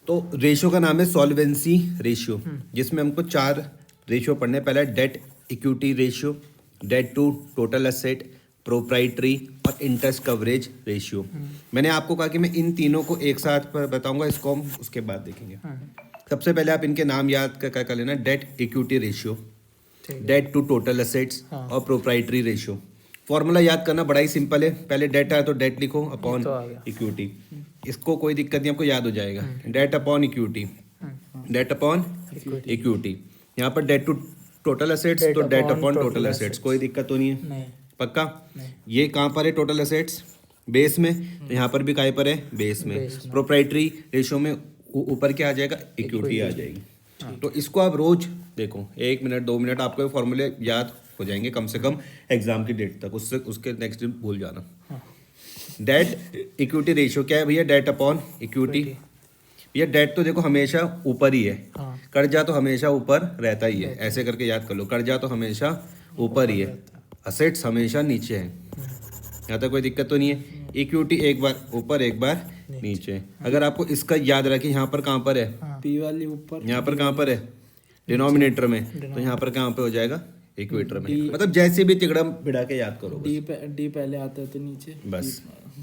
तो रेशियो का नाम है सॉल्वेंसी रेशियो, जिसमें हमको 4 रेशियो पढ़ने हैं। पहला debt equity ratio, debt to total asset, proprietary और इंटरेस्ट कवरेज रेशियो। मैंने आपको कहा कि मैं इन तीनों को एक साथ पर बताऊंगा, इसको हम उसके बाद देखेंगे। सबसे पहले आप इनके नाम याद कर लेना, debt equity ratio, debt to total assets और प्रोप्राइटरी रेशियो। फॉर्मूला याद करना बड़ा ही सिंपल है, पहले डेट आया तो डेट लिखो अपॉन इक्विटी, इसको कोई दिक्कत नहीं, आपको याद हो जाएगा। Debt upon equity, debt upon equity. यहाँ पर डेट टू टोटल एसेट्स तो डेट अपॉन टोटल एसेट्स, कोई दिक्कत तो नहीं है, पक्का। ये कहाँ पर है टोटल एसेट्स, बेस में, तो यहाँ पर भी कहाँ पर है, बेस में। प्रोप्राइटरी रेशियो में ऊपर क्या आ जाएगा, इक्विटी आ जाएगी। तो इसको आप रोज देखो, 1 मिनट 2 मिनट आपको ये फॉर्मूले याद हो जाएंगे कम से कम एग्जाम की डेट तक, उससे उसके नेक्स्ट दिन भूल जाना। डेट इक्विटी रेशियो क्या है भैया, डेट अपॉन इक्विटी। भैया डेट तो देखो हमेशा ऊपर ही है, कर्जा तो हमेशा ऊपर रहता ही है, ऐसे करके याद कर लो, कर्जा तो हमेशा ऊपर ही है, असेट्स हमेशा नीचे है, यहाँ तक कोई दिक्कत तो नहीं है। इक्विटी एक बार ऊपर एक बार नीचे। अगर आपको इसका याद रखें, यहाँ पर कहाँ पर है, पी वाली ऊपर, यहाँ पर कहाँ पर है, डिनोमिनेटर में, तो यहाँ पर कहाँ पे हो जाएगा, इक्वेटर में। मतलब जैसे भी तिगड़ा बिड़ा के याद करो, डी पहले आता है तो नीचे, बस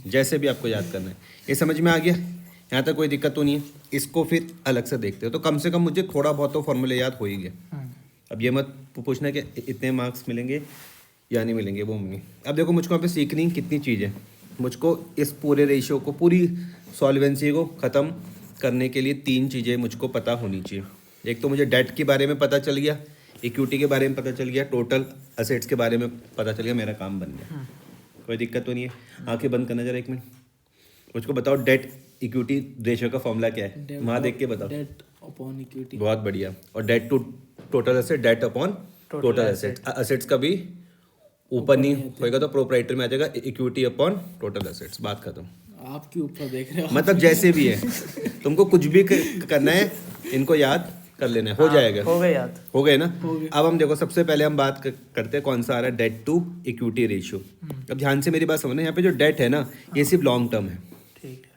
जैसे भी आपको याद करना है। ये समझ में आ गया, यहाँ तक कोई दिक्कत तो नहीं है। इसको फिर अलग से देखते हो, तो कम से कम मुझे थोड़ा बहुत तो फॉर्मूले याद हो ही गया। अब ये मत पूछना कि इतने मार्क्स मिलेंगे या नहीं मिलेंगे, वो नहीं। अब देखो मुझको यहाँ पे सीखनी कितनी चीज़ें, मुझको इस पूरे रेशियो को, पूरी सॉल्वेंसी को ख़त्म करने के लिए 3 चीज़ें मुझको पता होनी चाहिए। एक तो मुझे डेट के बारे में पता चल गया, इक्विटी के बारे में पता चल गया, टोटल असेट्स के बारे में पता चल गया, मेरा काम बन गया। कोई दिक्कत तो नहीं है। आंखें बंद करना जरा 1 मिनट, मुझको बताओ डेट इक्विटी रेशियो का फॉर्मूला क्या है, वहाँ देख के बताओ। डेट अपॉन इक्विटी, बहुत बढ़िया। और debt to total asset, debt upon total assets. Assets का भी ऊपर नहीं होएगा तो प्रोप्राइटरी में आ जाएगा, इक्विटी अपॉन टोटल एसेट्स, बात खत्म। आपके ऊपर देख रहे हो, मतलब जैसे भी है, तुमको कुछ भी करना है, इनको याद कर लेना है, हो जाएगा। हो गए याद, हो गए ना। अब हम देखो, सबसे पहले हम बात करते हैं कौन सा आ रहा है, डेट टू इक्विटी रेशियो। अब ध्यान से मेरी बात समझना, यहाँ पे जो डेट है ना, ये सिर्फ लॉन्ग टर्म है।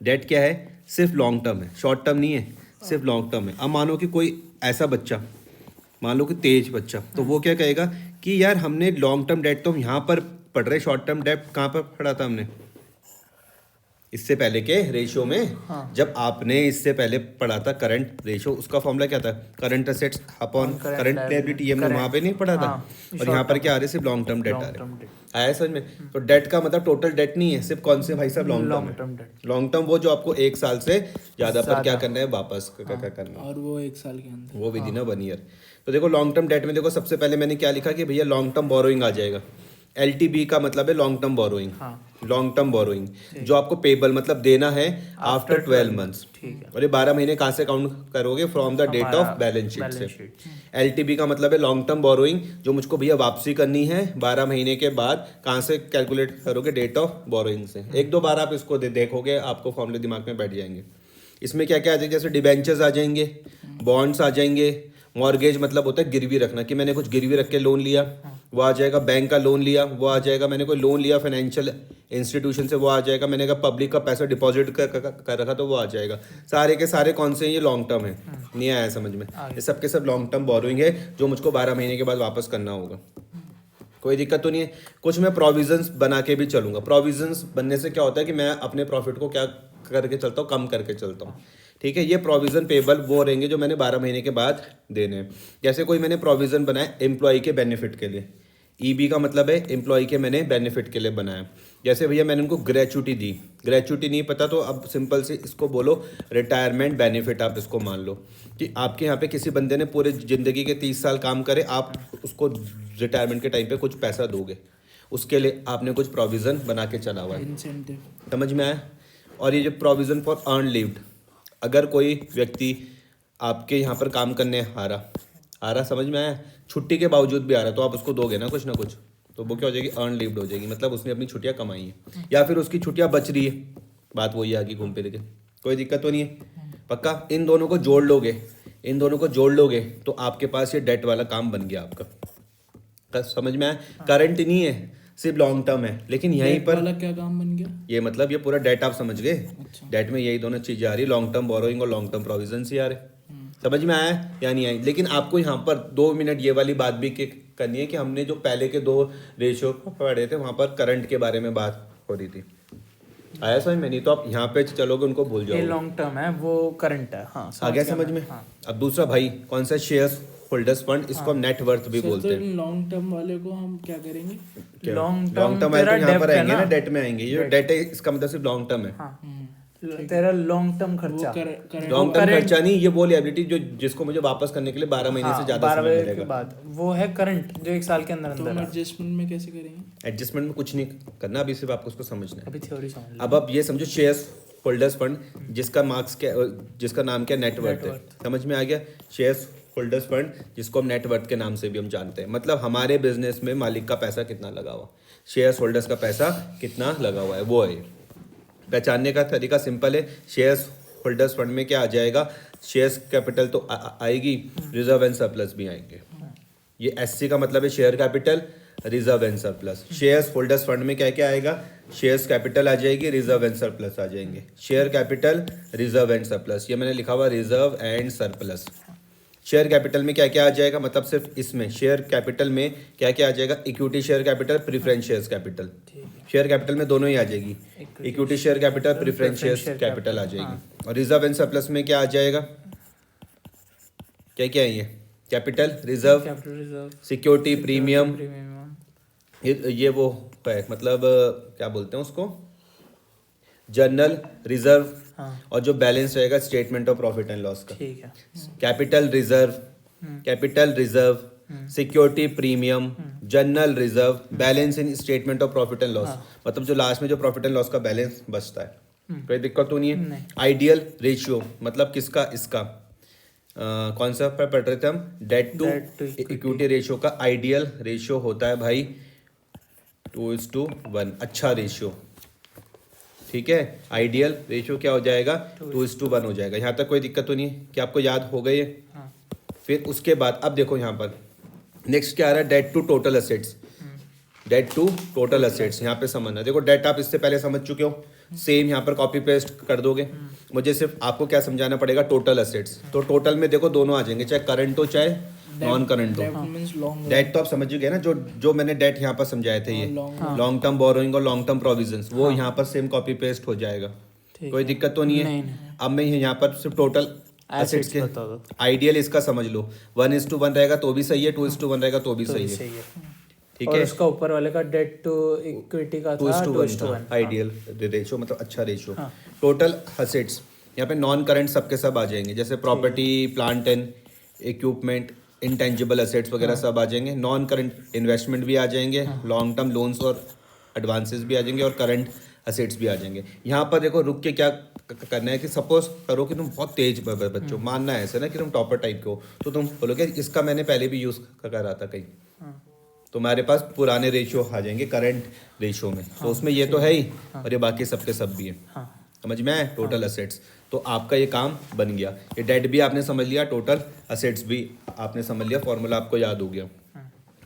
डेट क्या है, सिर्फ लॉन्ग टर्म है, शॉर्ट टर्म नहीं है, सिर्फ लॉन्ग टर्म है। अब मानो कि कोई ऐसा बच्चा, मान लो कि तेज बच्चा, तो वो क्या कहेगा कि यार हमने लॉन्ग टर्म डेट तो हम यहाँ पर पढ़ रहे, शॉर्ट टर्म डेट कहाँ पर पढ़ा था हमने, इससे पहले के रेशियो में। जब आपने इससे पहले पढ़ा था करंट रेशियो, उसका फॉर्मूला क्या था, current assets upon current liability, ये हमने वहाँ पे नहीं पढ़ा था। और यहाँ पर क्या आ रहे, सिर्फ लॉन्ग टर्म डेट आ रहे, आया समझ में। तो डेट का मतलब टोटल डेट नहीं है, सिर्फ कौन से भाई साहब, लॉन्ग टर्म। लॉन्ग टर्म वो जो आपको 1 साल से ज्यादा पर क्या करना है, वापस क्या करना है, और वो 1 साल के अंदर, वो विद इन 1 ईयर। तो देखो लॉन्ग टर्म डेट में देखो, सबसे पहले मैंने क्या लिखा कि भैया लॉन्ग टर्म बोरोइंग आ जाएगा। LTB का मतलब है long term borrowing, long term borrowing जो आपको पेबल मतलब देना है आफ्टर 12 मंथ्स। और ये 12 महीने कहाँ से काउंट करोगे, from the date of balance sheet से। LTB का मतलब है लॉन्ग टर्म बोरोइंग, जो मुझको भैया वापसी करनी है 12 महीने के बाद, कहाँ से कैलकुलेट करोगे, डेट ऑफ बोरोइंग से। 1-2 बार आप इसको देखोगे, आपको फॉर्मूले दिमाग में बैठ जाएंगे। इसमें क्या क्या आ जाएगा, जैसे डिबेंचर्स आ जाएंगे, बॉन्ड्स आ जाएंगे, मॉर्गेज मतलब होता है गिरवी रखना, कि मैंने कुछ गिरवी रख के लोन लिया, वो आ जाएगा। बैंक का लोन लिया, वो आ जाएगा। मैंने कोई लोन लिया फाइनेंशियल इंस्टीट्यूशन से, वो आ जाएगा। मैंने कहा पब्लिक का पैसा डिपॉजिट कर रखा, तो वो आ जाएगा। सारे के सारे कौन से हैं, ये लॉन्ग टर्म है। नहीं आया समझ में, ये सब के सब लॉन्ग टर्म बोरोइंग है, जो मुझको 12 महीने के बाद वापस करना होगा। कोई दिक्कत तो नहीं है। कुछ मैं प्रोविजंस बना के भी चलूंगा। प्रोविजंस बनने से क्या होता है कि मैं अपने प्रॉफिट को क्या करके चलता हूँ, कम करके चलता हूँ। ठीक है, ये प्रोविजन पेबल वो रहेंगे जो मैंने 12 महीने के बाद देने हैं। जैसे कोई मैंने प्रोविजन बनाया एम्प्लॉय के बेनिफिट के लिए, EB का मतलब है एम्प्लॉय के मैंने बेनिफिट के लिए बनाया। जैसे भैया मैंने उनको ग्रेचुटी दी, ग्रेचुटी नहीं पता तो अब सिंपल से इसको बोलो रिटायरमेंट बेनिफिट। आप इसको मान लो कि आपके यहाँ पे किसी बंदे ने पूरे ज़िंदगी के 30 साल काम करे, आप उसको रिटायरमेंट के टाइम पे कुछ पैसा दोगे, उसके लिए आपने कुछ प्रोविज़न बना के चला हुआ है। इंसेंटिव, समझ में आया। और ये जो प्रोविज़न फॉर अर्न लीव्ड, अगर कोई व्यक्ति आपके यहाँ पर काम करने आ रहा, समझ में आया, छुट्टी के बावजूद भी आ रहा, तो आप उसको दोगे ना कुछ, तो वो क्या हो जाएगी, अर्न लीव्ड हो जाएगी। मतलब उसने अपनी छुट्टियाँ कमाई है, या फिर उसकी छुट्टियाँ बच रही है, बात वही आगे घूम फिर के। कोई दिक्कत तो नहीं है, पक्का। इन दोनों को जोड़ लोगे तो आपके पास ये डेट वाला काम बन गया आपका। समझ में आया। करंट नहीं है, सिर्फ लॉन्ग टर्म है, लेकिन यहीं Debt पर वाला क्या काम बन गया? ये मतलब ये पूरा डेट आप समझ गए। अच्छा। डेट में यही दोनों चीजें आ रही, लॉन्ग टर्म बोरोइंग और लॉन्ग टर्म प्रोविजन ही आ रहे। समझ में आया या नहीं आई? लेकिन आपको यहाँ पर 2 मिनट ये वाली बात भी करनी है कि हमने जो पहले के 2 रेशियो पढ़े थे वहां पर करंट के बारे में बात हो रही थी। आया समझ में? नहीं तो आप यहाँ पे चलोगे उनको भूल ये जाओगे। लॉन्ग टर्म है, वो करंट है। हाँ आ गया समझ में? अब दूसरा भाई कौन सा, शेयर्स होल्डर्स फंड, इसको हम नेट वर्थ भी सर, बोलते तो हैं। लॉन्ग टर्म वाले को हम क्या करेंगे? लॉन्ग लॉन्ग टर्म तेरा यहाँ पर debt है आएंगे ना, ना? डेट में आएंगे। ये डेट है, इसका मतलब सिर्फ लॉन्ग टर्म है। हाँ तेरा लॉन्ग टर्म वो खर्चा, करंट लॉन्ग टर्म खर्चा नहीं, ये वो लिएबिलिटी जो जिसको मुझे वापस करने के लिए 12 महीने से ज्यादा 12 समय बजे के मिलेगा। बाद, वो है करंट जो 1 साल के अंदर तो अंदर हम है। एडजस्टमेंट में कैसे करेंगे? एडजस्टमेंट में कुछ नहीं करना, अभी सिर्फ आपको उसको समझना है। अभी थ्योरी समझ लो। अब आप ये समझो, शेयर्स होल्डर्स फंड जिसका मार्क्स क्या, जिसका नाम क्या, नेटवर्थ है। समझ में आ गया? शेयर्स होल्डर्स फंड जिसको हम नेटवर्थ के नाम से भी हम जानते हैं, मतलब हमारे बिजनेस में मालिक का पैसा कितना लगा हुआ, शेयर्स होल्डर्स का पैसा कितना लगा हुआ है, वो है। पहचानने का तरीका सिंपल है। शेयर्स होल्डर्स फंड में क्या आ जाएगा, शेयर्स कैपिटल तो आएगी, रिजर्व एंड सरप्लस भी आएंगे। ये एससी का मतलब है share capital, reserve and surplus. Shares holders fund में क्या क्या आएगा, शेयर्स कैपिटल आ जाएगी, रिजर्व एंड सरप्लस आ जाएंगे। Share capital, reserve and surplus, ये मैंने लिखा हुआ reserve and surplus. Share capital में क्या क्या आ जाएगा, मतलब सिर्फ इसमें शेयर कैपिटल में क्या क्या आ जाएगा, equity share capital, preference share capital. Share capital में दोनों ही आ जाएगी, equity share capital, preference share capital आ जाएगी। और रिजर्व एंड सरप्लस में क्या आ जाएगा, क्या क्या है ये, capital, reserve, capital reserve, security, premium, premium, ये वो है, मतलब क्या बोलते हैं उसको, जर्नल रिजर्व। और जो बैलेंस रहेगा statement of profit and loss का, ठीक है। Capital reserve, capital reserve, security premium, general reserve, balance in statement of profit and loss, मतलब जो लास्ट में जो प्रॉफिट एंड लॉस का बैलेंस बचता है। कोई दिक्कत तो नहीं है? आइडियल रेशियो मतलब किसका, इसका कौन सा पढ़ रहे थे हम, डेट टू इक्विटी रेशियो का आइडियल रेशियो होता है भाई 2:1, अच्छा रेशियो। ठीक है, आइडियल रेशियो क्या हो जाएगा, 2:1 हो जाएगा। यहाँ तक कोई दिक्कत तो नहीं है कि आपको याद हो गई है? फिर उसके बाद अब देखो यहाँ पर नेक्स्ट क्या आ रहा है, debt to total assets. Debt to total assets यहाँ पे समझना, देखो डेट आप इससे पहले समझ चुके हो, सेम यहाँ पर कॉपी पेस्ट कर दोगे। मुझे सिर्फ आपको क्या समझाना पड़ेगा, टोटल असेट्स। तो टोटल में देखो दोनों आ जाएंगे, चाहे करंट हो चाहे नॉन करंट डेट हो। मींस लॉन्ग डेट तो आप समझ गए ना, जो मैंने डेट यहाँ पर समझाए थे, ये लॉन्ग टर्म बोरोइंग और लॉन्ग टर्म प्रोविजंस, वो यहाँ पर सेम कॉपी पेस्ट हो जाएगा। कोई दिक्कत तो नहीं है? अब मैं यहाँ पर सिर्फ टोटल एसेट्स के बता दो। आइडियल इसका समझ लो, 1:1 रहेगा तो भी सही है, 2:1 रहेगा तो भी सही है। सही है। ठीक और है, उसका ऊपर वाले का डेट टू इक्विटी का था 2:1 था आइडियल रेशियो, मतलब अच्छा रेशियो। टोटल असेट्स यहाँ पे नॉन करंट सबके सब आ जाएंगे, जैसे property, plant and equipment, intangible assets वगैरह सब आ जाएंगे। नॉन करंट इन्वेस्टमेंट भी आ जाएंगे, लॉन्ग टर्म लोन्स और एडवांसेस भी आ जाएंगे, और करंट असेट्स भी आ जाएंगे। यहाँ पर देखो रुक के क्या करना है कि सपोज करो कि तुम बहुत तेज बच्चों, मानना है ऐसे ना कि तुम टॉपर टाइप के हो, तो तुम बोलोगे इसका मैंने पहले भी यूज कर रहा था कहीं, तुम्हारे पास पुराने रेशियो आ जाएंगे करंट रेशियो में। तो उसमें ये तो है ही, और ये बाकी सबके सब भी है। समझ में आए, टोटल असेट्स। तो आपका ये काम बन गया, ये डेट भी आपने समझ लिया, टोटल असेट्स भी आपने समझ लिया, फॉर्मूला आपको याद हो गया।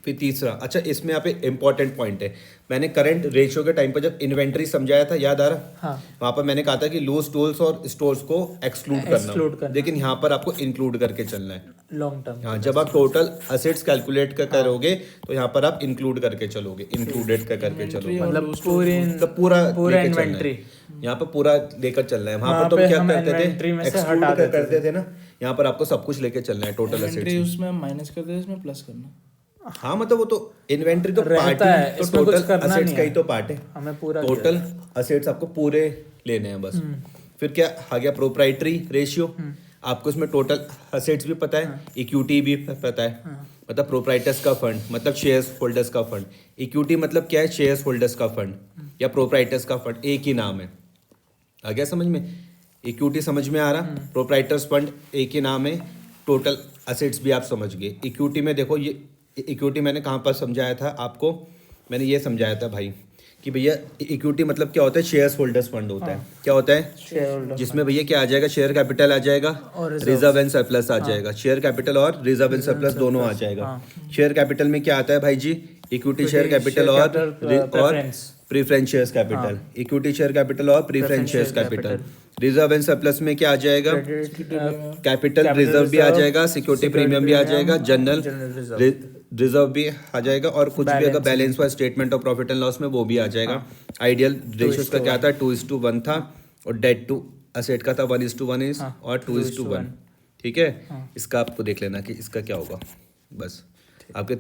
फिर तीसरा, अच्छा इसमें यहाँ पे इंपॉर्टेंट पॉइंट है, मैंने करंट रेशियो के टाइम पर जब इन्वेंट्री समझाया था, याद आ रहा? वहां पर मैंने कहा था कि लूज टूल्स और स्टोर्स को एक्सक्लूड करना, लेकिन यहाँ पर आपको इंक्लूड करके चलना है लॉन्ग टर्म। हाँ, जब आप टोटल असेट्स कैलकुलेट करोगे तो यहाँ पर आप इंक्लूड करके चलोगे, इंक्लूडेड करके चलोगे, मतलब पूरी तो पूरा पूरा लेकर चलना है। इन्वेंट्री यहाँ पर पूरा लेकर चलना है। वहाँ वहाँ पर तुम पे क्या हम करते थे, इन्वेंट्री में से एक्सक्लूड हटा देते करते थे ना, यहाँ पर आपको सब कुछ लेके चलना है टोटल इन्वेंट्री, असेट्स। उसमें माइनस कर दे, इसमें प्लस करना। हाँ, मतलब वो तो इन्वेंट्री तो रहता पार्ट है, तो इसमें कुछ टोटल करना असेट्स नहीं का ही है। तो पार्ट है। हमें पूरा टोटल असेट्स आपको पूरे लेने हैं बस। फिर क्या आ गया, प्रोप्राइटरी रेशियो। आपको इसमें टोटल असेट्स भी पता है, इक्विटी भी पता है, मतलब प्रोप्राइटर्स का फंड मतलब शेयर्स होल्डर्स का फंड। इक्विटी मतलब क्या है, शेयर्स होल्डर्स का फंड या प्रोप्राइटर्स का फंड, एक ही नाम है। आ गया समझ में? इक्विटी समझ में आ रहा, प्रोप्राइटर्स फंड एक ही नाम है, टोटल असेट्स भी आप समझ गए। इक्विटी में देखो, ये इक्विटी मैंने कहाँ पर समझाया था आपको, मैंने ये समझाया था भाई कि भैया इक्विटी मतलब क्या होता है, शेयर्स होल्डर्स फंड होता है। क्या होता है, शेयर होल्डर, जिसमें भैया क्या आ जाएगा, शेयर कैपिटल आ जाएगा और रिजर्व एंड सरप्लस आ जाएगा। शेयर कैपिटल और रिजर्व एंड सरप्लस दोनों आ जाएगा। शेयर कैपिटल में क्या आता है भाई जी, इक्विटी शेयर कैपिटल और preference. Preference shares capital, equity share capital और preference shares capital. Reserve and surplus में क्या आ जाएगा? कैपिटल रिजर्व भी आ जाएगा, सिक्योरिटी प्रीमियम भी आ जाएगा, जनरल रिजर्व भी आ जाएगा, और कुछ भी अगर बैलेंस हुआ statement of profit and loss में वो भी आ जाएगा। आइडियल रेशियोज का क्या था? 2:1 था, और डेट टू असेट का था 1:1 और 2:1। ठीक है, इसका आपको देख लेना कि इसका क्या होगा, बस आपके